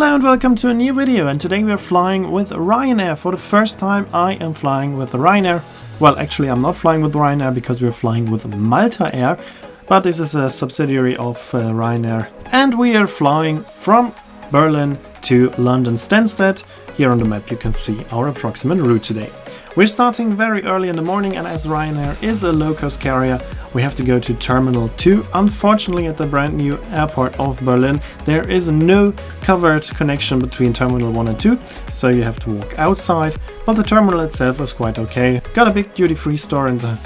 Hello and welcome to a new video, and today we are flying with Ryanair. For the first time I am flying with Ryanair. Well, actually I'm not flying with Ryanair because we're flying with Malta Air, but this is a subsidiary of Ryanair. And we are flying from Berlin to London-Stansted. Here on the map you can see our approximate route today. We're starting very early in the morning, and as Ryanair is a low-cost carrier, we have to go to Terminal 2. Unfortunately, at the brand new airport of Berlin, there is no covered connection between Terminal 1 and 2, so you have to walk outside, but the terminal itself is quite okay. Got a big duty-free store and the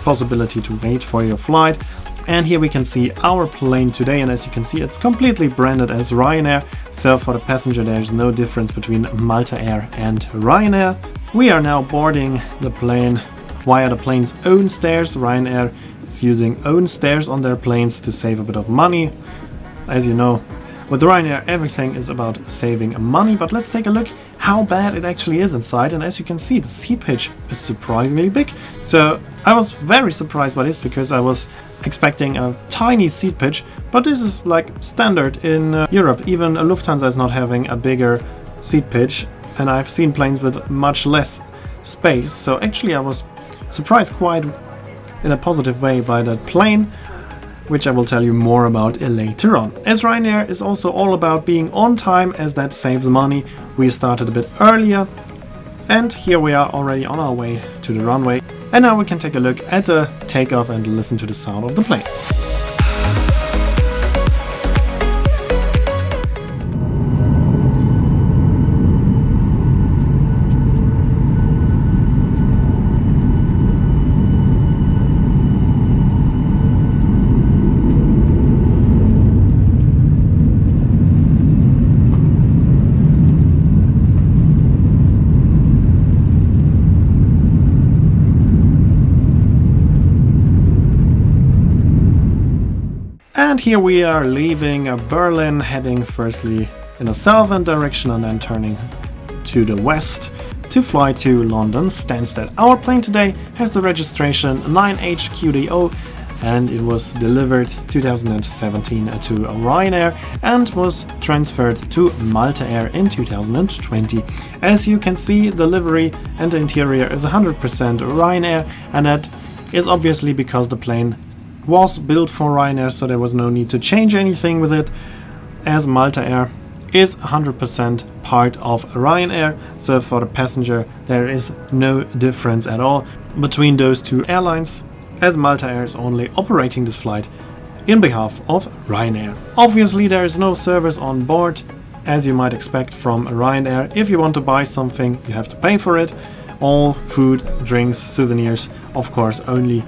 possibility to wait for your flight. And here we can see our plane today, and as you can see it's completely branded as Ryanair, so for the passenger there's no difference between Malta Air and Ryanair. We are now boarding the plane via the plane's own stairs. Ryanair is using own stairs on their planes to save a bit of money. As you know, with Ryanair everything is about saving money, but let's take a look how bad it actually is inside. And as you can see, the seat pitch is surprisingly big. So I was very surprised by this because I was expecting a tiny seat pitch, but this is like standard in Europe. Even Lufthansa is not having a bigger seat pitch, and I've seen planes with much less space. So actually I was surprised quite in a positive way by that plane, which I will tell you more about later on. As Ryanair is also all about being on time, as that saves money, we started a bit earlier, and here we are already on our way to the runway. And now we can take a look at the takeoff and listen to the sound of the plane. And here we are leaving Berlin, heading firstly in a southern direction and then turning to the west to fly to London-Stansted. Our plane today has the registration 9HQDO, and it was delivered 2017 to Ryanair and was transferred to Malta Air in 2020. As you can see, the livery and the interior is 100% Ryanair, and that is obviously because the plane was built for Ryanair, so there was no need to change anything with it, as Malta Air is 100% part of Ryanair. So for the passenger there is no difference at all between those two airlines, as Malta Air is only operating this flight in behalf of Ryanair. Obviously there is no service on board, as you might expect from Ryanair. If you want to buy something you have to pay for it. All food, drinks, souvenirs of course only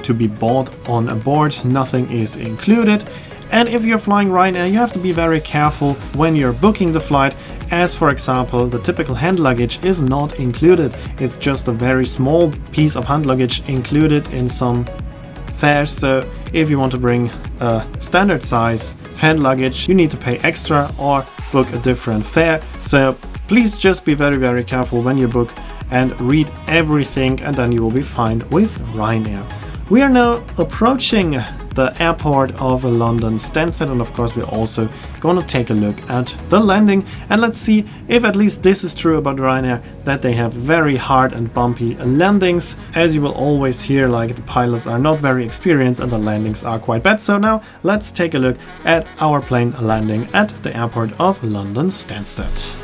to be bought on board, nothing is included. And if you're flying Ryanair, you have to be very careful when you're booking the flight, as for example the typical hand luggage is not included. It's just a very small piece of hand luggage included in some fares, so if you want to bring a standard size hand luggage you need to pay extra or book a different fare. So please just be very careful when you book and read everything, and then you will be fine with Ryanair. We are now approaching the airport of London-Stansted, and of course we're also going to take a look at the landing, and let's see if at least this is true about Ryanair, that they have very hard and bumpy landings. As you will always hear, like, the pilots are not very experienced and the landings are quite bad. So now let's take a look at our plane landing at the airport of London-Stansted.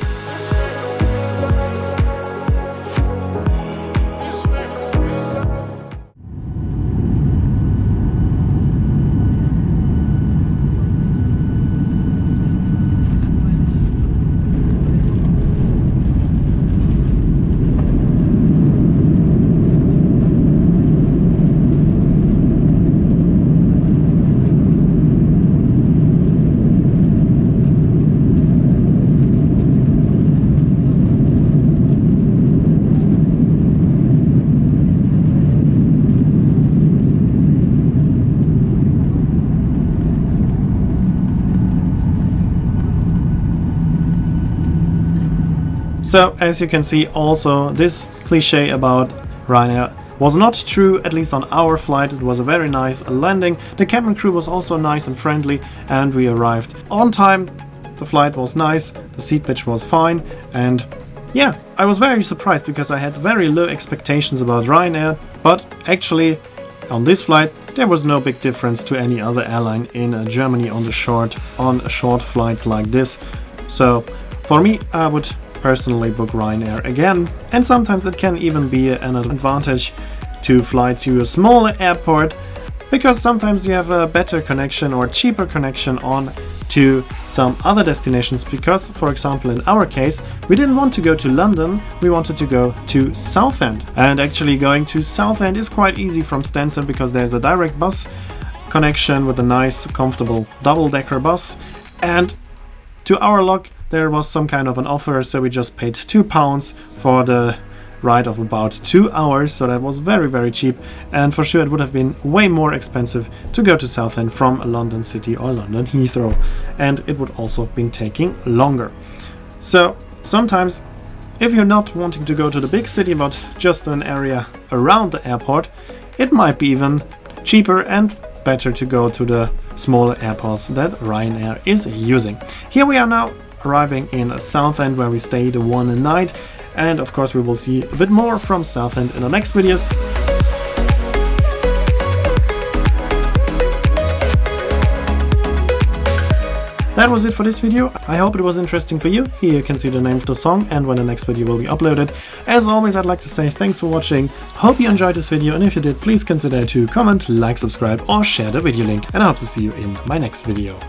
So as you can see, also this cliche about Ryanair was not true, at least on our flight. It was a very nice landing. The cabin crew was also nice and friendly, and we arrived on time the flight was nice, the seat pitch was fine, and yeah, I was very surprised because I had very low expectations about Ryanair, but actually on this flight there was no big difference to any other airline in Germany on short flights like this. So for me, I would personally book Ryanair again, and sometimes it can even be an advantage to fly to a smaller airport, because sometimes you have a better connection or cheaper connection on to some other destinations, because for example in our case we didn't want to go to London, we wanted to go to Southend, and actually going to Southend is quite easy from Stansted because there's a direct bus connection with a nice comfortable double-decker bus, and to our luck there was some kind of an offer, so we just paid £2 for the ride of about 2 hours, so that was very cheap, and for sure it would have been way more expensive to go to Southend from London City or London Heathrow, and it would also have been taking longer. So sometimes if you're not wanting to go to the big city but just an area around the airport, it might be even cheaper and better to go to the smaller airports that Ryanair is using. Here we are now arriving in Southend, where we stayed one night, and of course we will see a bit more from Southend in the next videos. That was it for this video. I hope it was interesting for you. Here you can see the name of the song and when the next video will be uploaded. As always, I'd like to say thanks for watching. Hope you enjoyed this video, and if you did, please consider to comment, like, subscribe or share the video link, and I hope to see you in my next video.